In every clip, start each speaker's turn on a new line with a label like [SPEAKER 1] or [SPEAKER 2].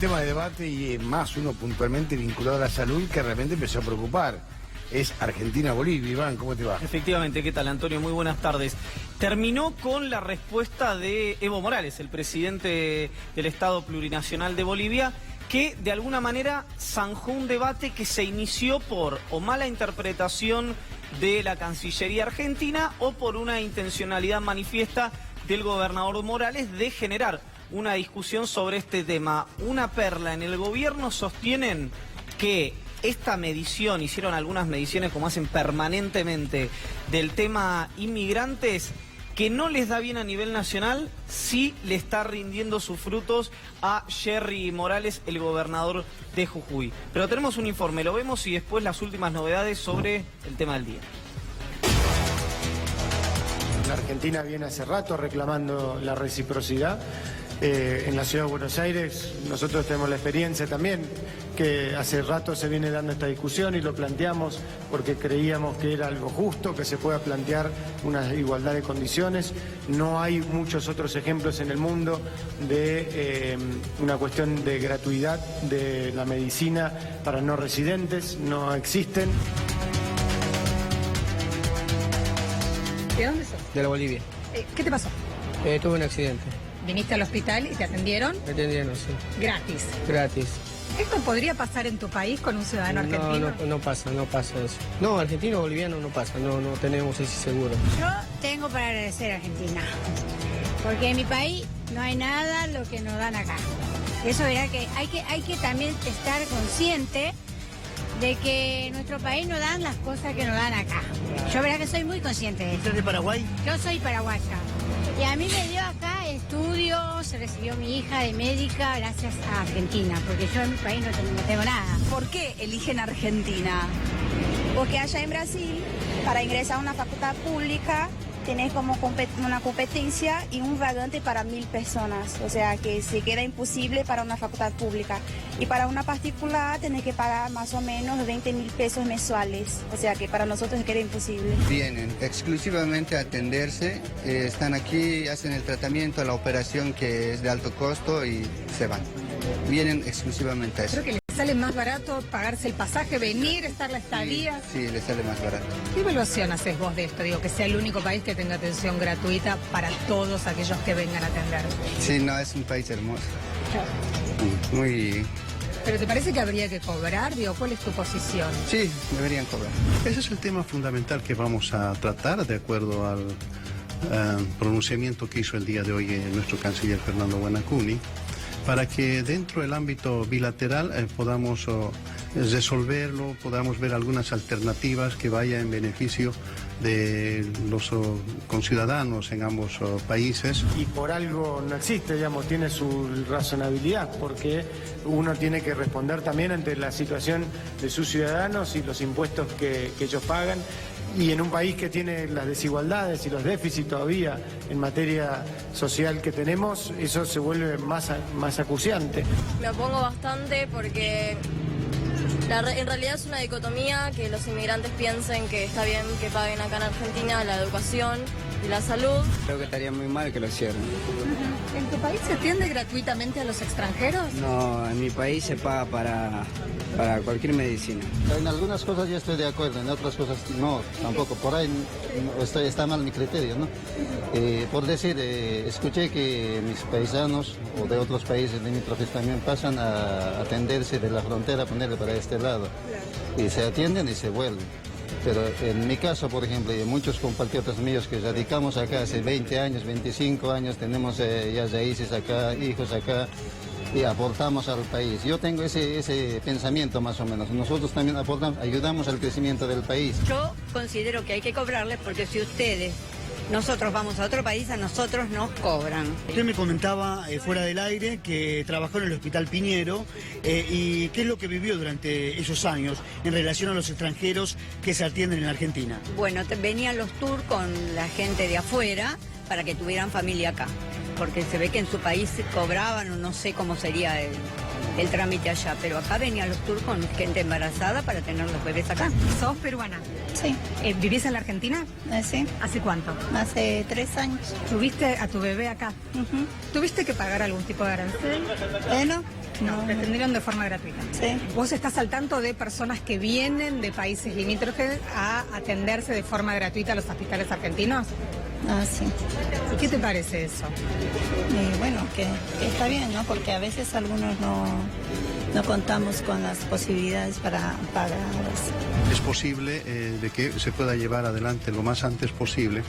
[SPEAKER 1] Tema de debate y más uno puntualmente vinculado a la salud que realmente empezó a preocupar. Es Argentina-Bolivia. Iván, ¿cómo te va?
[SPEAKER 2] Efectivamente, ¿qué tal, Antonio? Muy buenas tardes. Terminó con la respuesta de Evo Morales, el presidente del Estado Plurinacional de Bolivia, que de alguna manera zanjó un debate que se inició por o mala interpretación de la Cancillería argentina o por una intencionalidad manifiesta del gobernador Morales de generar una discusión sobre este tema. Una perla: en el gobierno sostienen que esta medición, hicieron algunas mediciones como hacen permanentemente del tema inmigrantes, que no les da bien a nivel nacional, sí le está rindiendo sus frutos a Jerry Morales, el gobernador de Jujuy. Pero tenemos un informe, lo vemos, y después las últimas novedades sobre el tema del día.
[SPEAKER 3] La Argentina viene hace rato reclamando la reciprocidad. En la ciudad de Buenos Aires nosotros tenemos la experiencia también que hace rato se viene dando esta discusión y lo planteamos porque creíamos que era algo justo, que se pueda plantear una igualdad de condiciones. No hay muchos otros ejemplos en el mundo de una cuestión de gratuidad de la medicina para no residentes, no existen.
[SPEAKER 4] ¿De dónde sos?
[SPEAKER 5] De la Bolivia.
[SPEAKER 4] ¿Qué te pasó?
[SPEAKER 5] Tuve un accidente.
[SPEAKER 4] ¿Viniste al hospital y te atendieron?
[SPEAKER 5] Me atendieron, sí.
[SPEAKER 4] Gratis.
[SPEAKER 5] Gratis.
[SPEAKER 4] ¿Esto podría pasar en tu país con un ciudadano argentino?
[SPEAKER 5] No pasa eso. No, argentino o boliviano no pasa, no tenemos ese seguro.
[SPEAKER 6] Yo tengo para agradecer a Argentina, porque en mi país no hay nada lo que nos dan acá. Eso verá que hay que también estar consciente de que en nuestro país no dan las cosas que nos dan acá. Yo verá que soy muy consciente de eso.
[SPEAKER 7] ¿Usted es de Paraguay?
[SPEAKER 6] Yo soy paraguaya. Y a mí me dio acá estudios, se recibió mi hija de médica gracias a Argentina, porque yo en mi país no tengo nada.
[SPEAKER 8] ¿Por qué eligen Argentina? Porque allá en Brasil, para ingresar a una facultad pública, tenés como una competencia y un vagante para 1000 personas. O sea que se queda imposible para una facultad pública. Y para una particular tenés que pagar más o menos 20.000 pesos mensuales. O sea que para nosotros se queda imposible.
[SPEAKER 9] Vienen exclusivamente a atenderse, están aquí, hacen el tratamiento, la operación que es de alto costo y se van. Vienen exclusivamente a eso.
[SPEAKER 4] Creo que les sale más barato pagarse el pasaje, venir, estar la estadía.
[SPEAKER 9] Sí, les sale más barato.
[SPEAKER 4] ¿Qué evaluación haces vos de esto? Digo, que sea el único país que tenga atención gratuita para todos aquellos que vengan a atender.
[SPEAKER 9] Sí, no, es un país hermoso. Muy...
[SPEAKER 4] ¿Pero te parece que habría que cobrar? Digo, ¿cuál es tu posición?
[SPEAKER 9] Sí, deberían cobrar.
[SPEAKER 7] Ese es el tema fundamental que vamos a tratar de acuerdo al pronunciamiento que hizo el día de hoy nuestro canciller Fernando Guanacuni, para que dentro del ámbito bilateral podamos resolverlo, podamos ver algunas alternativas que vayan en beneficio de los conciudadanos en ambos países.
[SPEAKER 3] Y por algo no existe, digamos, tiene su razonabilidad, porque uno tiene que responder también ante la situación de sus ciudadanos y los impuestos que ellos pagan. Y en un país que tiene las desigualdades y los déficits todavía en materia social que tenemos, eso se vuelve más acuciante.
[SPEAKER 10] Me opongo bastante porque en realidad es una dicotomía que los inmigrantes piensen que está bien que paguen acá en Argentina la educación y la salud.
[SPEAKER 9] Creo que estaría muy mal que lo cierren.
[SPEAKER 4] ¿En tu país se atiende gratuitamente a los extranjeros?
[SPEAKER 9] No, en mi país se paga para cualquier medicina.
[SPEAKER 11] En algunas cosas yo estoy de acuerdo, en otras cosas no, tampoco. Por ahí está mal mi criterio, ¿no? Por decir, escuché que mis paisanos o de otros países limítrofes también pasan a atenderse de la frontera, ponerle para este lado. Y se atienden y se vuelven. Pero en mi caso, por ejemplo, y muchos compatriotas míos que radicamos acá hace 20 años, 25 años, tenemos ya raíces acá, hijos acá, y aportamos al país. Yo tengo ese pensamiento más o menos. Nosotros también ayudamos al crecimiento del país.
[SPEAKER 12] Yo considero que hay que cobrarles porque si nosotros vamos a otro país, a nosotros nos cobran.
[SPEAKER 7] Usted me comentaba fuera del aire que trabajó en el Hospital Piñero y qué es lo que vivió durante esos años en relación a los extranjeros que se atienden en Argentina.
[SPEAKER 12] Bueno, venían los tours con la gente de afuera para que tuvieran familia acá, porque se ve que en su país cobraban o no sé cómo sería el trámite allá, pero acá venían los tours con gente embarazada para tener los bebés acá.
[SPEAKER 4] ¿Sos peruana?
[SPEAKER 8] Sí.
[SPEAKER 4] ¿Vivís en la Argentina?
[SPEAKER 8] Sí.
[SPEAKER 4] ¿Hace cuánto?
[SPEAKER 8] Hace 3 años.
[SPEAKER 4] ¿Tuviste a tu bebé acá? ¿Tuviste que pagar algún tipo de arancel?
[SPEAKER 8] No.
[SPEAKER 4] No, te atendieron de forma gratuita.
[SPEAKER 8] Sí.
[SPEAKER 4] ¿Vos estás al tanto de personas que vienen de países limítrofes a atenderse de forma gratuita a los hospitales argentinos?
[SPEAKER 8] Ah, sí.
[SPEAKER 4] ¿Y qué te parece eso?
[SPEAKER 8] Bueno, que está bien, ¿no? Porque a veces algunos no contamos con las posibilidades para pagar.
[SPEAKER 7] Es posible de que se pueda llevar adelante lo más antes posible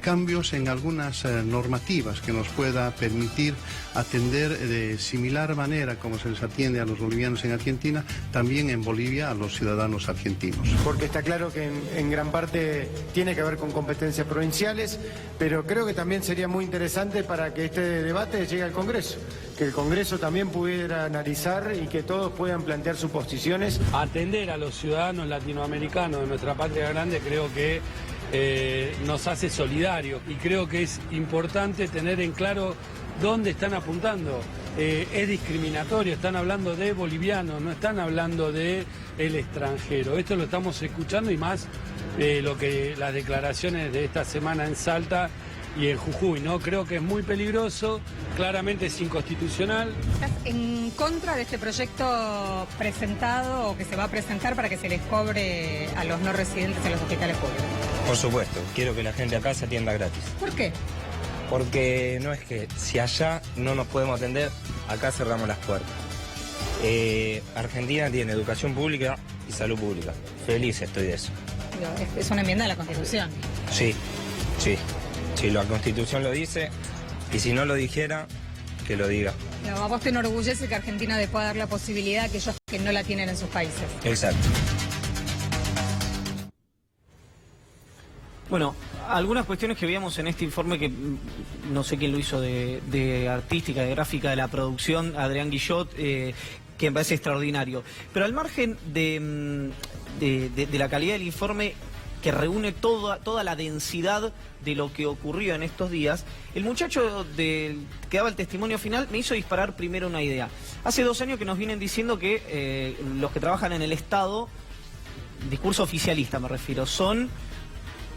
[SPEAKER 7] cambios en algunas normativas que nos pueda permitir atender de similar manera como se les atiende a los bolivianos en Argentina, también en Bolivia a los ciudadanos argentinos.
[SPEAKER 3] Porque está claro que en gran parte tiene que ver con competencias provinciales, pero creo que también sería muy interesante para que este debate llegue al Congreso, que el Congreso también pudiera analizar y que todos puedan plantear sus posiciones.
[SPEAKER 13] Atender a los ciudadanos latinoamericanos de nuestra patria grande creo que nos hace solidarios y creo que es importante tener en claro dónde están apuntando. Es discriminatorio, están hablando de bolivianos, no están hablando de el extranjero. Esto lo estamos escuchando y más lo que las declaraciones de esta semana en Salta y en Jujuy, ¿no? Creo que es muy peligroso, claramente es inconstitucional.
[SPEAKER 4] ¿Estás en contra de este proyecto presentado o que se va a presentar para que se les cobre a los no residentes en los hospitales públicos?
[SPEAKER 14] Por supuesto, quiero que la gente acá se atienda gratis.
[SPEAKER 4] ¿Por qué?
[SPEAKER 14] Porque no es que si allá no nos podemos atender, acá cerramos las puertas. Argentina tiene educación pública y salud pública. Feliz estoy de eso.
[SPEAKER 4] Es una enmienda de la Constitución.
[SPEAKER 14] Sí, sí. Si la Constitución lo dice, y si no lo dijera, que lo diga.
[SPEAKER 4] Pero a vos te enorgullece que Argentina le pueda dar la posibilidad a aquellos que no la tienen en sus países.
[SPEAKER 14] Exacto.
[SPEAKER 2] Bueno, algunas cuestiones que veíamos en este informe que no sé quién lo hizo de artística, de gráfica, de la producción, Adrián Guillot, que me parece extraordinario. Pero al margen de la calidad del informe, que reúne toda la densidad de lo que ocurrió en estos días, el muchacho que daba el testimonio final me hizo disparar primero una idea. Hace 2 años que nos vienen diciendo que los que trabajan en el Estado, discurso oficialista me refiero, son,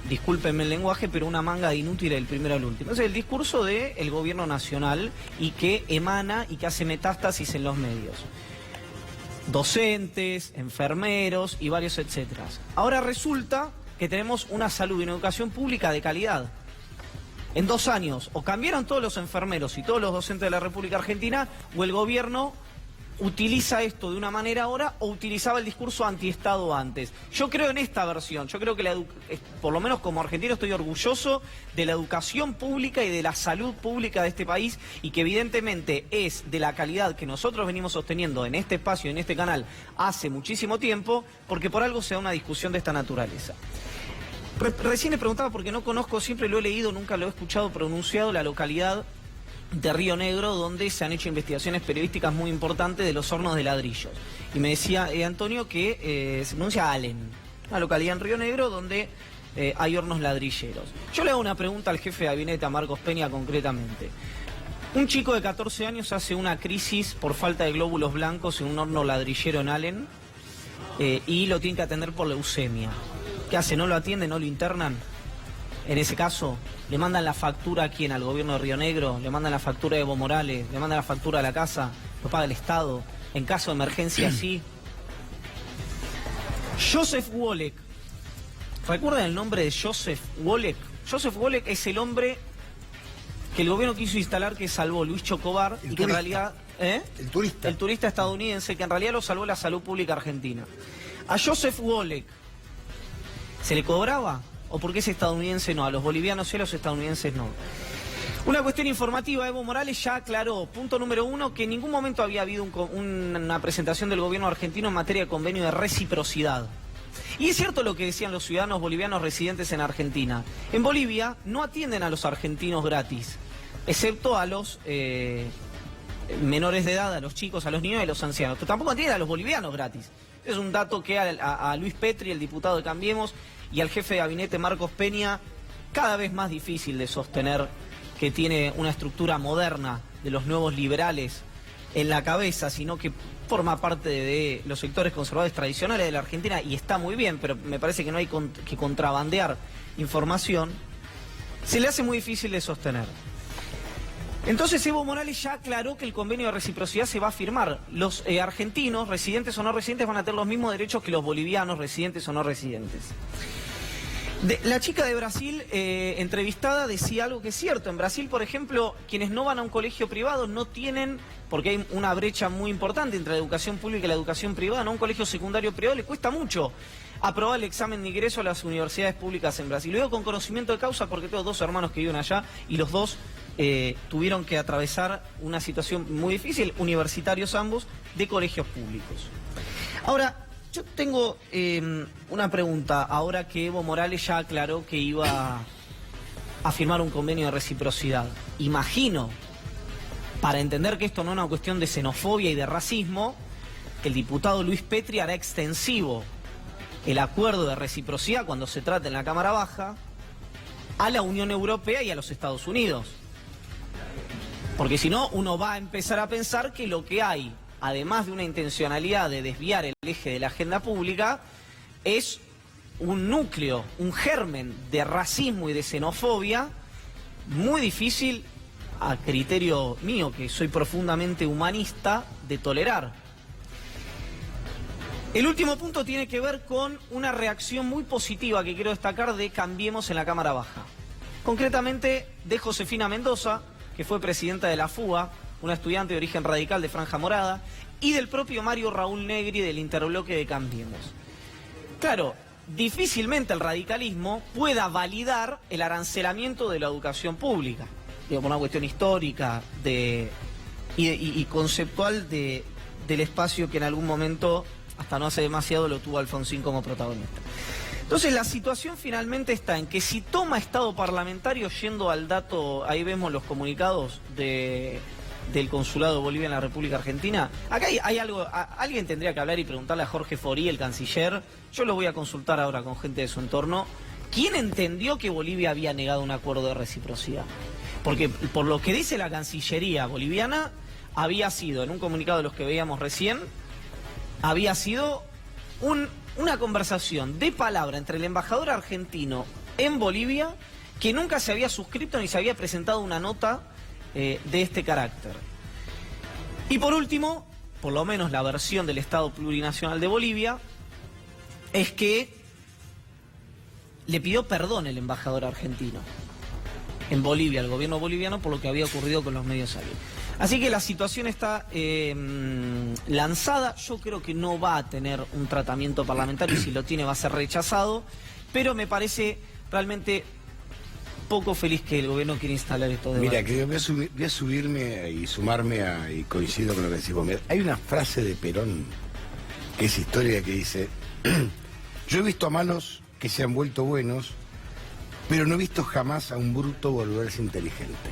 [SPEAKER 2] discúlpenme el lenguaje, pero una manga de inútiles del primero al último. Es el discurso del gobierno nacional y que emana y que hace metástasis en los medios. Docentes, enfermeros y varios etcétera. Ahora resulta que tenemos una salud y una educación pública de calidad. En 2 años, o cambiaron todos los enfermeros y todos los docentes de la República Argentina, o el gobierno utiliza esto de una manera ahora, o utilizaba el discurso antiestado antes. Yo creo en esta versión, yo creo que por lo menos como argentino estoy orgulloso de la educación pública y de la salud pública de este país, y que evidentemente es de la calidad que nosotros venimos sosteniendo en este espacio, en este canal, hace muchísimo tiempo, porque por algo se da una discusión de esta naturaleza. Recién le preguntaba, porque no conozco, siempre lo he leído, nunca lo he escuchado pronunciado, la localidad de Río Negro, donde se han hecho investigaciones periodísticas muy importantes de los hornos de ladrillos. Y me decía Antonio que se pronuncia Allen, una localidad en Río Negro donde hay hornos ladrilleros. Yo le hago una pregunta al jefe de gabinete, a Marcos Peña, concretamente. Un chico de 14 años hace una crisis por falta de glóbulos blancos en un horno ladrillero en Allen y lo tienen que atender por leucemia. ¿Qué hace? ¿No lo atiende? ¿No lo internan? En ese caso, ¿le mandan la factura a quién? ¿Al gobierno de Río Negro? ¿Le mandan la factura a Evo Morales? ¿Le mandan la factura a la casa? ¿Lo paga el Estado? En caso de emergencia, sí. Joseph Wolek. ¿Recuerdan el nombre de Joseph Wolek? Joseph Wolek es el hombre que el gobierno quiso instalar, que salvó Luis Chocobar, y que en realidad...
[SPEAKER 1] El turista.
[SPEAKER 2] El turista estadounidense, que en realidad lo salvó la salud pública argentina. A Joseph Wolek, ¿se le cobraba? ¿O por qué ese estadounidense no? A los bolivianos sí, a los estadounidenses no. Una cuestión informativa, Evo Morales ya aclaró, punto número 1, que en ningún momento había habido una presentación del gobierno argentino en materia de convenio de reciprocidad. Y es cierto lo que decían los ciudadanos bolivianos residentes en Argentina. En Bolivia no atienden a los argentinos gratis, excepto a los menores de edad, a los chicos, a los niños y a los ancianos. Pero tampoco atienden a los bolivianos gratis. Es un dato que a Luis Petri, el diputado de Cambiemos, y al jefe de gabinete Marcos Peña, cada vez más difícil de sostener, que tiene una estructura moderna de los nuevos liberales en la cabeza, sino que forma parte de los sectores conservadores tradicionales de la Argentina, y está muy bien, pero me parece que no hay que contrabandear información, se le hace muy difícil de sostener. Entonces Evo Morales ya aclaró que el convenio de reciprocidad se va a firmar. Los argentinos, residentes o no residentes, van a tener los mismos derechos que los bolivianos, residentes o no residentes. La chica de Brasil entrevistada decía algo que es cierto. En Brasil, por ejemplo, quienes no van a un colegio privado no tienen, porque hay una brecha muy importante entre la educación pública y la educación privada, ¿no? Un colegio secundario privado le cuesta mucho aprobar el examen de ingreso a las universidades públicas en Brasil. Lo digo con conocimiento de causa porque tengo dos hermanos que viven allá y los dos tuvieron que atravesar una situación muy difícil, universitarios ambos, de colegios públicos. Ahora, yo tengo una pregunta, ahora que Evo Morales ya aclaró que iba a firmar un convenio de reciprocidad. Imagino, para entender que esto no es una cuestión de xenofobia y de racismo, que el diputado Luis Petri hará extensivo el acuerdo de reciprocidad cuando se trate en la Cámara Baja a la Unión Europea y a los Estados Unidos. Porque si no, uno va a empezar a pensar que lo que hay, además de una intencionalidad de desviar el eje de la agenda pública, es un núcleo, un germen de racismo y de xenofobia muy difícil, a criterio mío, que soy profundamente humanista, de tolerar. El último punto tiene que ver con una reacción muy positiva que quiero destacar de Cambiemos en la Cámara Baja. Concretamente de Josefina Mendoza, que fue presidenta de la FUA, una estudiante de origen radical de Franja Morada, y del propio Mario Raúl Negri del interbloque de Cambiemos. Claro, difícilmente el radicalismo pueda validar el arancelamiento de la educación pública, digo, por una cuestión histórica y conceptual del espacio que en algún momento, hasta no hace demasiado, lo tuvo Alfonsín como protagonista. Entonces la situación finalmente está en que si toma estado parlamentario, yendo al dato, ahí vemos los comunicados del Consulado de Bolivia en la República Argentina. Acá hay algo, alguien tendría que hablar y preguntarle a Jorge Forí, el canciller. Yo lo voy a consultar ahora con gente de su entorno. ¿Quién entendió que Bolivia había negado un acuerdo de reciprocidad? Porque por lo que dice la Cancillería boliviana, había sido, en un comunicado de los que veíamos recién, había sido una conversación de palabra entre el embajador argentino en Bolivia, que nunca se había suscrito ni se había presentado una nota de este carácter. Y por último, por lo menos la versión del Estado Plurinacional de Bolivia, es que le pidió perdón el embajador argentino en Bolivia, al gobierno boliviano, por lo que había ocurrido con los medios aéreos. Así que la situación está lanzada. Yo creo que no va a tener un tratamiento parlamentario, y si lo tiene va a ser rechazado, pero me parece realmente poco feliz que el gobierno quiera instalar esto de
[SPEAKER 1] Mira, que voy a subirme y sumarme y coincido con lo que decís vos. Hay una frase de Perón que es histórica, que dice: yo he visto a malos que se han vuelto buenos, pero no he visto jamás a un bruto volverse inteligente.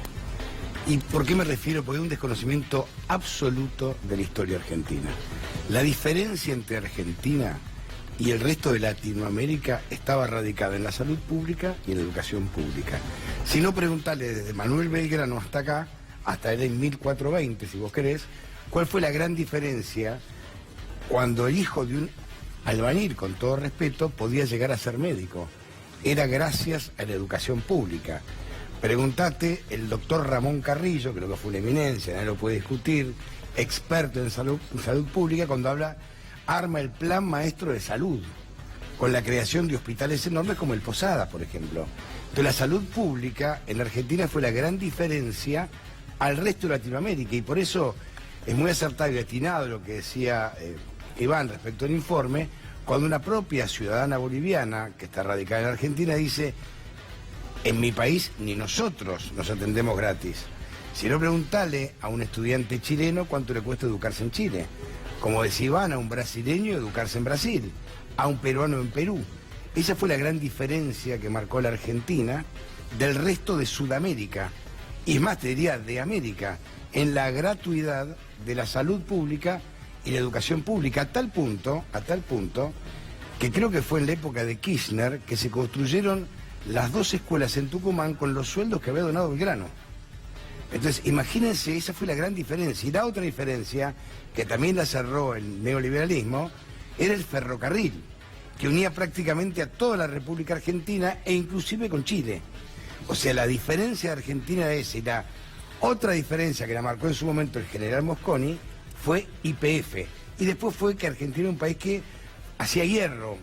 [SPEAKER 1] ¿Y por qué me refiero? Porque hay un desconocimiento absoluto de la historia argentina. La diferencia entre Argentina y el resto de Latinoamérica estaba radicada en la salud pública y en la educación pública. Si no, preguntarle desde Manuel Belgrano hasta acá, hasta el 1420, si vos querés, cuál fue la gran diferencia cuando el hijo de un albañil, con todo respeto, podía llegar a ser médico. Era gracias a la educación pública. Preguntate el doctor Ramón Carrillo, creo que fue una eminencia, nadie lo puede discutir, experto en salud pública, cuando arma el plan maestro de salud, con la creación de hospitales enormes como el Posadas, por ejemplo. Entonces la salud pública en Argentina fue la gran diferencia al resto de Latinoamérica, y por eso es muy acertado y atinado lo que decía Iván respecto al informe, cuando una propia ciudadana boliviana que está radicada en Argentina dice: en mi país ni nosotros nos atendemos gratis. Si no, preguntale a un estudiante chileno cuánto le cuesta educarse en Chile. Como decía Iván, a un brasileño educarse en Brasil, a un peruano en Perú. Esa fue la gran diferencia que marcó la Argentina del resto de Sudamérica, y es más, te diría, de América, en la gratuidad de la salud pública y la educación pública, a tal punto, que creo que fue en la época de Kirchner que se construyeron las 2 escuelas en Tucumán con los sueldos que había donado Belgrano. Entonces, imagínense, esa fue la gran diferencia. Y la otra diferencia, que también la cerró el neoliberalismo, era el ferrocarril, que unía prácticamente a toda la República Argentina e inclusive con Chile. O sea, la diferencia de Argentina es, y la Otra diferencia que la marcó en su momento el general Mosconi fue YPF. Y después fue que Argentina era un país que hacía hierro.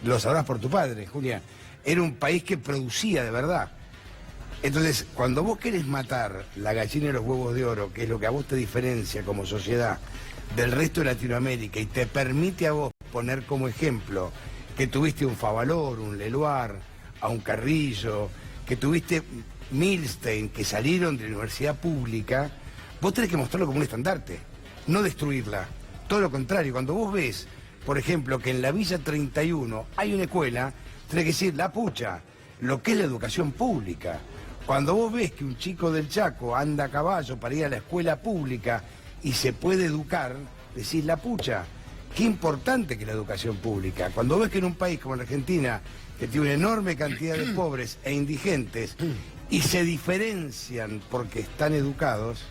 [SPEAKER 1] Lo sabrás por tu padre, Julia. Era un país que producía de verdad. Entonces, cuando vos querés matar la gallina y los huevos de oro, que es lo que a vos te diferencia como sociedad del resto de Latinoamérica y te permite a vos poner como ejemplo que tuviste un Favalor, un Leluar, a un Carrillo, que tuviste Milstein, que salieron de la universidad pública, vos tenés que mostrarlo como un estandarte, no destruirla. Todo lo contrario, cuando vos ves, por ejemplo, que en la Villa 31 hay una escuela, tenés que decir, la pucha, lo que es la educación pública. Cuando vos ves que un chico del Chaco anda a caballo para ir a la escuela pública y se puede educar, decís, la pucha, qué importante que es la educación pública. Cuando ves que en un país como la Argentina, que tiene una enorme cantidad de pobres e indigentes, y se diferencian porque están educados,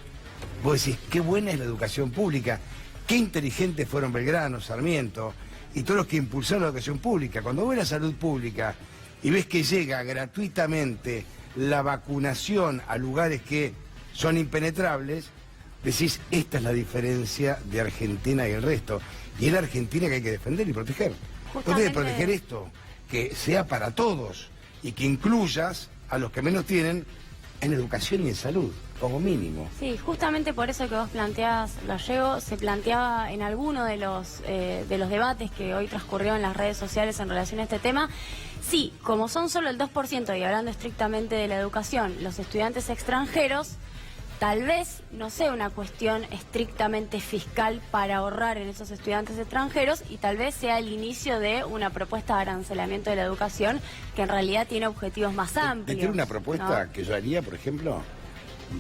[SPEAKER 1] vos decís, qué buena es la educación pública, qué inteligentes fueron Belgrano, Sarmiento, y todos los que impulsaron la educación pública. Cuando ves la salud pública y ves que llega gratuitamente la vacunación a lugares que son impenetrables, decís, esta es la diferencia de Argentina y el resto. Y es la Argentina que hay que defender y proteger. Vos tenés que proteger esto, que sea para todos y que incluyas a los que menos tienen en educación y en salud, como mínimo.
[SPEAKER 15] Sí, justamente por eso que vos planteás, Gallego, se planteaba en alguno de los debates que hoy transcurrió en las redes sociales en relación a este tema. Sí, como son solo el 2%, y hablando estrictamente de la educación, los estudiantes extranjeros, tal vez no sea una cuestión estrictamente fiscal para ahorrar en esos estudiantes extranjeros, y tal vez sea el inicio de una propuesta de arancelamiento de la educación que en realidad tiene objetivos más amplios.
[SPEAKER 1] ¿Tiene una propuesta, ¿no?, que yo haría, por ejemplo?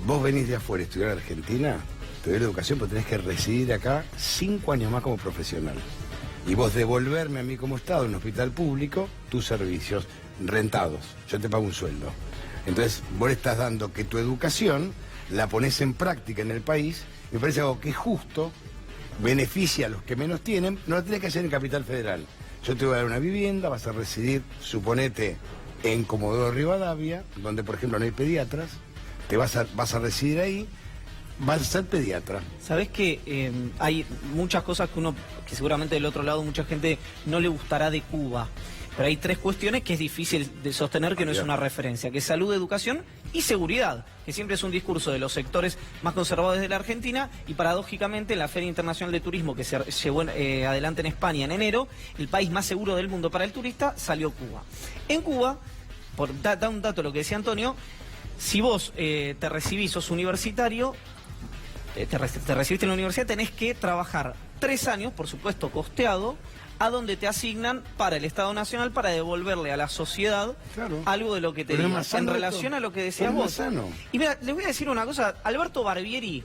[SPEAKER 1] Vos venís de afuera a estudiar en Argentina, te doy la educación, pero tenés que residir acá 5 años más como profesional. Y vos devolverme a mí como Estado en un hospital público tus servicios rentados. Yo te pago un sueldo. Entonces, vos le estás dando que tu educación la pones en práctica en el país. Me parece algo que es justo, beneficia a los que menos tienen. No lo tenés que hacer en Capital Federal. Yo te voy a dar una vivienda, vas a residir, suponete, en Comodoro Rivadavia, donde, por ejemplo, no hay pediatras. Te vas a residir ahí, vas a ser pediatra.
[SPEAKER 2] Sabés que hay muchas cosas que seguramente del otro lado mucha gente no le gustará de Cuba. Pero hay 3 cuestiones que es difícil de sostener que no es una referencia, que es salud, educación y seguridad, que siempre es un discurso de los sectores más conservadores de la Argentina, y paradójicamente en la Feria Internacional de Turismo que se llevó adelante en España en enero, el país más seguro del mundo para el turista salió Cuba. En Cuba, por dar un dato lo que decía Antonio, si vos te recibís, sos universitario, te recibiste en la universidad, tenés que trabajar 3 años, por supuesto costeado, a donde te asignan para el Estado Nacional para devolverle a la sociedad algo de lo que te diga, en relación a lo que decías vos. Y mira, les voy a decir una cosa, Alberto Barbieri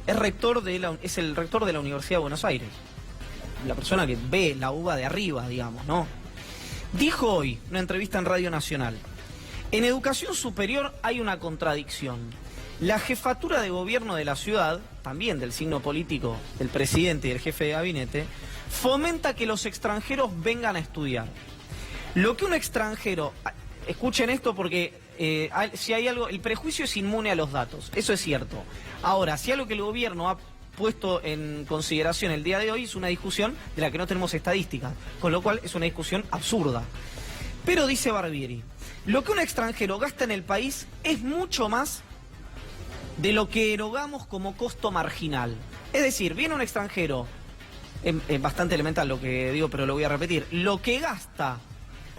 [SPEAKER 2] es el rector de la Universidad de Buenos Aires, la persona que ve la uva de arriba, digamos, ¿no? Dijo hoy, en una entrevista en Radio Nacional, en educación superior hay una contradicción. La jefatura de gobierno de la ciudad, también del signo político del presidente y del jefe de gabinete, fomenta que los extranjeros vengan a estudiar. Lo que un extranjero, escuchen esto porque si hay algo, el prejuicio es inmune a los datos, eso es cierto. Ahora, si algo que el gobierno ha puesto en consideración el día de hoy es una discusión de la que no tenemos estadísticas, con lo cual es una discusión absurda. Pero dice Barbieri, lo que un extranjero gasta en el país es mucho más de lo que erogamos como costo marginal. Es decir, viene un extranjero, es bastante elemental lo que digo, pero lo voy a repetir, lo que gasta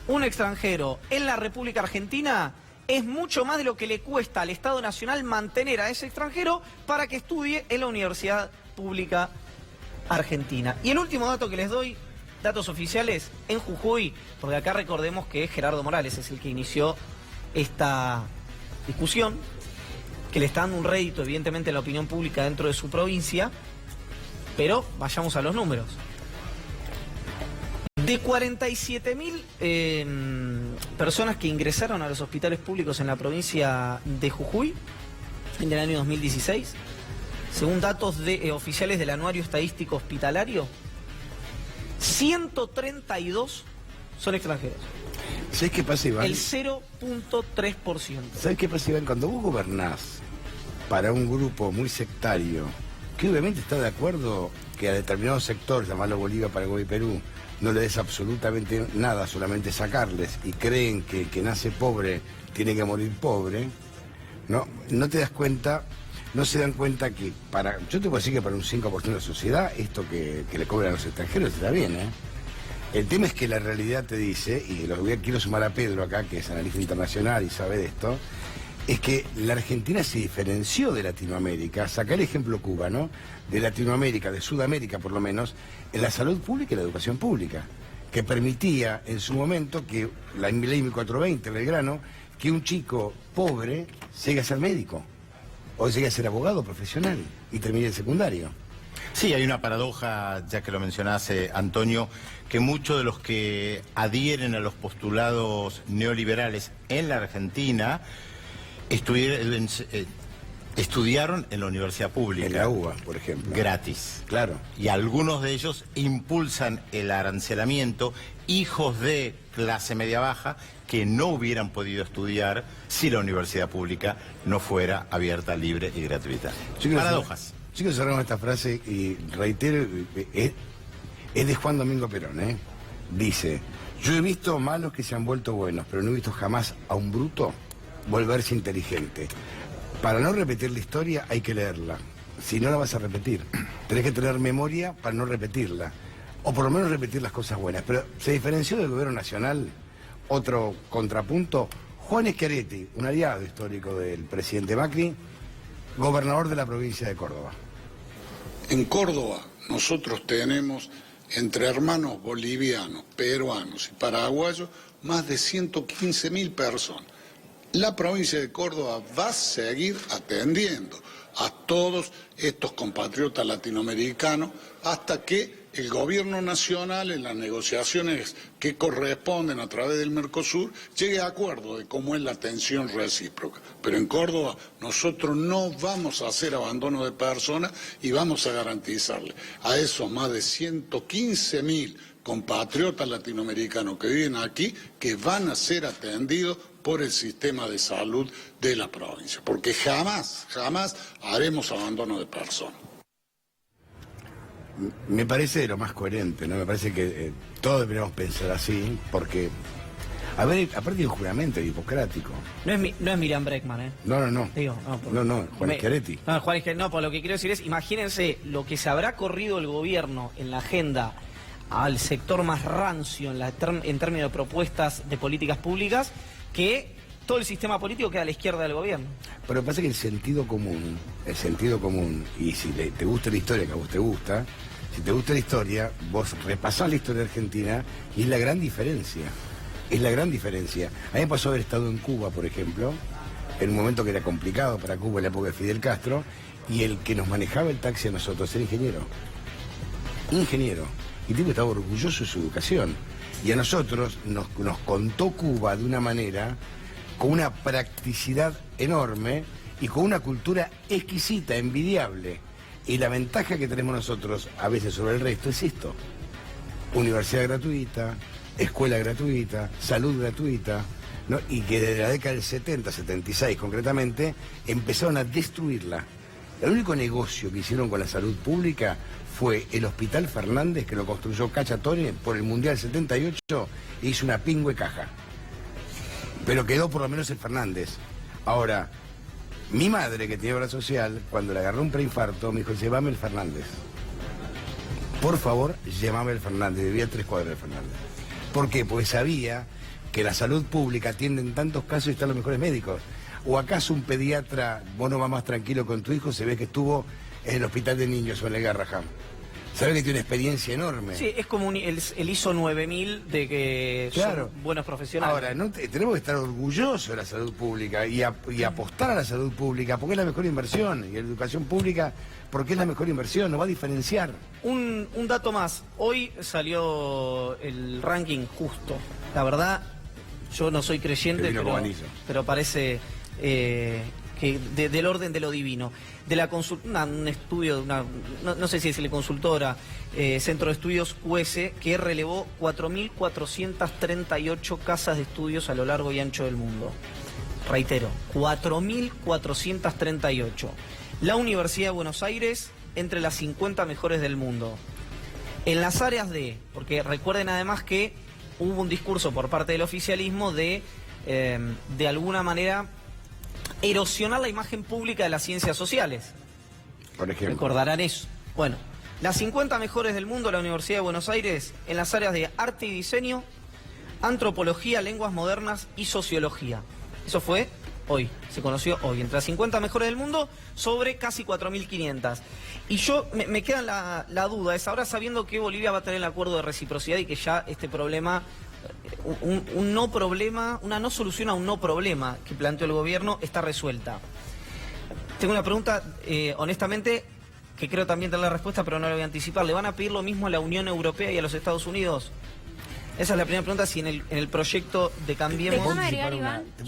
[SPEAKER 2] un extranjero en la República Argentina es mucho más de lo que le cuesta al Estado Nacional mantener a ese extranjero para que estudie en la Universidad Pública Argentina. Y el último dato que les doy, datos oficiales, en Jujuy, porque acá recordemos que Gerardo Morales es el que inició esta discusión, que le está dando un rédito evidentemente a la opinión pública dentro de su provincia, pero vayamos a los números. De 47.000 personas que ingresaron a los hospitales públicos en la provincia de Jujuy en el año 2016, según datos oficiales del Anuario Estadístico Hospitalario, 132 son extranjeros.
[SPEAKER 1] ¿Sabes qué pasa, Iván?
[SPEAKER 2] El 0.3%.
[SPEAKER 1] ¿Sabes qué pasa, Iván? Cuando vos gobernás para un grupo muy sectario, que obviamente está de acuerdo que a determinados sectores, llamarlo Bolivia, Paraguay y Perú, no le des absolutamente nada, solamente sacarles, y creen que el que nace pobre tiene que morir pobre, no te das cuenta, no se dan cuenta que yo te puedo decir que para un 5% de la sociedad, esto que le cobran a los extranjeros está bien, ¿eh? El tema es que la realidad te dice, y quiero sumar a Pedro acá, que es analista internacional y sabe de esto, es que la Argentina se diferenció de Latinoamérica, saca el ejemplo Cuba, ¿no? De Latinoamérica, de Sudamérica por lo menos, en la salud pública y la educación pública, que permitía en su momento que la ley 1420, Belgrano, que un chico pobre llegue a ser médico, o llegue a ser abogado profesional y termine el secundario.
[SPEAKER 16] Sí, hay una paradoja, ya que lo mencionaste, Antonio, que muchos de los que adhieren a los postulados neoliberales en la Argentina estudiaron en la universidad pública.
[SPEAKER 1] En la UBA, por ejemplo.
[SPEAKER 16] Gratis.
[SPEAKER 1] Claro.
[SPEAKER 16] Y algunos de ellos impulsan el arancelamiento, hijos de clase media-baja, que no hubieran podido estudiar si la universidad pública no fuera abierta, libre y gratuita. Paradojas.
[SPEAKER 1] Chicos, cerramos esta frase y reitero, es de Juan Domingo Perón, ¿eh? Dice, yo he visto malos que se han vuelto buenos, pero no he visto jamás a un bruto volverse inteligente. Para no repetir la historia hay que leerla, si no la vas a repetir. Tenés que tener memoria para no repetirla, o por lo menos repetir las cosas buenas. Pero se diferenció del gobierno nacional, otro contrapunto, Juan Schiaretti, un aliado histórico del presidente Macri, gobernador de la provincia de Córdoba.
[SPEAKER 17] En Córdoba nosotros tenemos entre hermanos bolivianos, peruanos y paraguayos más de 115.000 personas. La provincia de Córdoba va a seguir atendiendo a todos estos compatriotas latinoamericanos hasta que el gobierno nacional en las negociaciones que corresponden a través del Mercosur llegue a acuerdo de cómo es la atención recíproca. Pero en Córdoba nosotros no vamos a hacer abandono de personas y vamos a garantizarle a esos más de 115.000 compatriotas latinoamericanos que viven aquí que van a ser atendidos por el sistema de salud de la provincia, porque jamás haremos abandono de personas.
[SPEAKER 1] Me parece lo más coherente, ¿no? Me parece que todos deberíamos pensar así, porque, a ver, aparte de un juramento hipocrático.
[SPEAKER 2] No es Miriam Bregman, ¿eh?
[SPEAKER 1] No.
[SPEAKER 2] Digo,
[SPEAKER 1] Juan Schiaretti.
[SPEAKER 2] No, Juan Schiaretti, no, por lo que quiero decir es, imagínense lo que se habrá corrido el gobierno en la agenda al sector más rancio en términos de propuestas de políticas públicas, que todo el sistema político queda a la izquierda del gobierno.
[SPEAKER 1] Pero pasa que el sentido común, y si te gusta la historia, que a vos te gusta, si te gusta la historia, vos repasás la historia de Argentina y es la gran diferencia. Es la gran diferencia. A mí me pasó haber estado en Cuba, por ejemplo, en un momento que era complicado para Cuba en la época de Fidel Castro, y el que nos manejaba el taxi a nosotros era ingeniero. Y el tipo estaba orgulloso de su educación. Y a nosotros nos contó Cuba de una manera, con una practicidad enorme y con una cultura exquisita, envidiable. Y la ventaja que tenemos nosotros, a veces sobre el resto, es esto. Universidad gratuita, escuela gratuita, salud gratuita, ¿no? Y que desde la década del 70, 76 concretamente, empezaron a destruirla. El único negocio que hicieron con la salud pública fue el Hospital Fernández, que lo construyó Cachatone por el Mundial 78 e hizo una pingüe caja. Pero quedó por lo menos el Fernández. Ahora, mi madre, que tiene obra social, cuando le agarró un preinfarto, me dijo, llévame el Fernández. Por favor, llévame el Fernández. Vivía a 3 cuadras del Fernández. ¿Por qué? Porque sabía que la salud pública atiende en tantos casos y están los mejores médicos. ¿O acaso un pediatra, vos no vas más tranquilo con tu hijo, se ve que estuvo en el hospital de niños o en el Garrahan? Sabes que tiene una experiencia enorme.
[SPEAKER 2] Sí, es como el ISO 9000 de que son buenos profesionales.
[SPEAKER 1] Ahora, tenemos que estar orgullosos de la salud pública y apostar a la salud pública, porque es la mejor inversión, y la educación pública, porque es la mejor inversión, nos va a diferenciar.
[SPEAKER 2] Un dato más, hoy salió el ranking justo. La verdad, yo no soy creyente, pero parece que del orden de lo divino. De la un estudio, no sé si es la consultora, Centro de Estudios US, que relevó 4.438 casas de estudios a lo largo y ancho del mundo. Reitero, 4.438. La Universidad de Buenos Aires, entre las 50 mejores del mundo. En las áreas porque recuerden además que hubo un discurso por parte del oficialismo de alguna manera, erosionar la imagen pública de las ciencias sociales.
[SPEAKER 1] Por ejemplo.
[SPEAKER 2] Recordarán eso. Bueno, las 50 mejores del mundo, la Universidad de Buenos Aires, en las áreas de arte y diseño, antropología, lenguas modernas y sociología. Eso fue hoy, se conoció hoy, entre las 50 mejores del mundo, sobre casi 4.500. Y yo, me queda la duda, es ahora sabiendo que Bolivia va a tener el acuerdo de reciprocidad y que ya este problema, un no problema, una no solución a un no problema que planteó el gobierno, está resuelta. Tengo una pregunta, honestamente, que creo también tener la respuesta, pero no la voy a anticipar. ¿Le van a pedir lo mismo a la Unión Europea y a los Estados Unidos? Esa es la primera pregunta, si en el proyecto de Cambiemos...
[SPEAKER 1] ¿Te puedo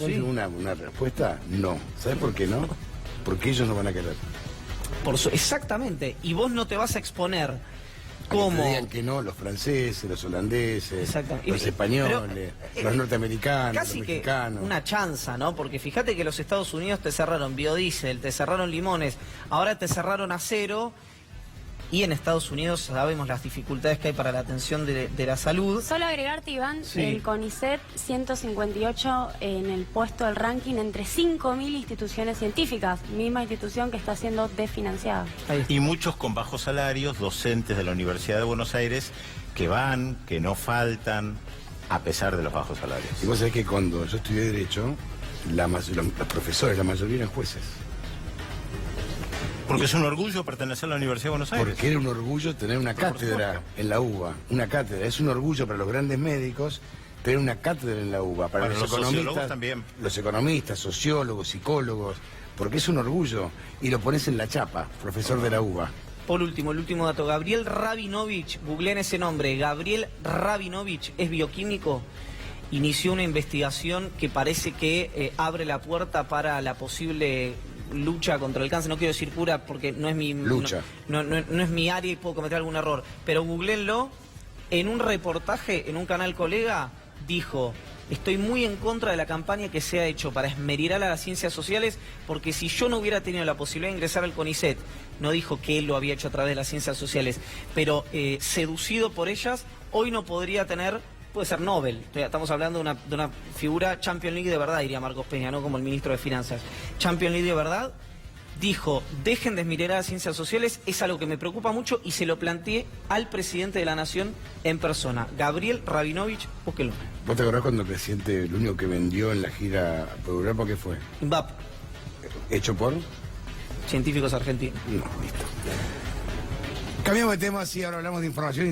[SPEAKER 1] decir una respuesta? No. ¿Sabes por qué no? Porque ellos no van a querer.
[SPEAKER 2] Exactamente. Y vos no te vas a exponer como...
[SPEAKER 1] Que digan que no, los franceses, los holandeses, los españoles, los norteamericanos,
[SPEAKER 2] casi
[SPEAKER 1] los mexicanos.
[SPEAKER 2] Que una chanza, ¿no? Porque fíjate que los Estados Unidos te cerraron biodiesel, te cerraron limones, ahora te cerraron acero. Y en Estados Unidos sabemos las dificultades que hay para la atención de la salud.
[SPEAKER 15] Solo agregarte, Iván,
[SPEAKER 2] sí.
[SPEAKER 15] El CONICET 158 en el puesto del ranking entre 5.000 instituciones científicas, misma institución que está siendo desfinanciada.
[SPEAKER 16] Y muchos con bajos salarios, docentes de la Universidad de Buenos Aires, que van, que no faltan, a pesar de los bajos salarios.
[SPEAKER 1] Y vos sabés que cuando yo estudié Derecho, los profesores, la mayoría eran jueces.
[SPEAKER 16] Porque es un orgullo pertenecer a la Universidad de Buenos Aires.
[SPEAKER 1] Porque era un orgullo tener una cátedra en la UBA, una cátedra. Es un orgullo para los grandes médicos tener una cátedra en la UBA. Para los economistas también. Los economistas, sociólogos, psicólogos, porque es un orgullo. Y lo pones en la chapa, profesor de la UBA.
[SPEAKER 2] Por último, el último dato, Gabriel Rabinovich, googleen ese nombre, Gabriel Rabinovich, es bioquímico, inició una investigación que parece que abre la puerta para la posible lucha contra el cáncer. No quiero decir cura porque no es mi lucha, no es mi área y puedo cometer algún error, pero googleenlo. En un reportaje en un canal colega dijo: estoy muy en contra de la campaña que se ha hecho para esmerar a las ciencias sociales, porque si yo no hubiera tenido la posibilidad de ingresar al CONICET, no dijo que él lo había hecho a través de las ciencias sociales, pero seducido por ellas, hoy no podría tener, puede ser Nobel. Estamos hablando de una figura Champions League de verdad, diría Marcos Peña, no como el ministro de Finanzas. Champions League de verdad. Dijo, dejen de esmerar a las ciencias sociales, es algo que me preocupa mucho y se lo planteé al presidente de la Nación en persona, Gabriel Rabinovich, búsquelo.
[SPEAKER 1] ¿Vos te acordás cuando el presidente, lo único que vendió en la gira por Europa, qué fue?
[SPEAKER 2] INVAP.
[SPEAKER 1] ¿Hecho por?
[SPEAKER 2] Científicos argentinos.
[SPEAKER 1] No, listo. Cambiamos de tema, sí, ahora hablamos de información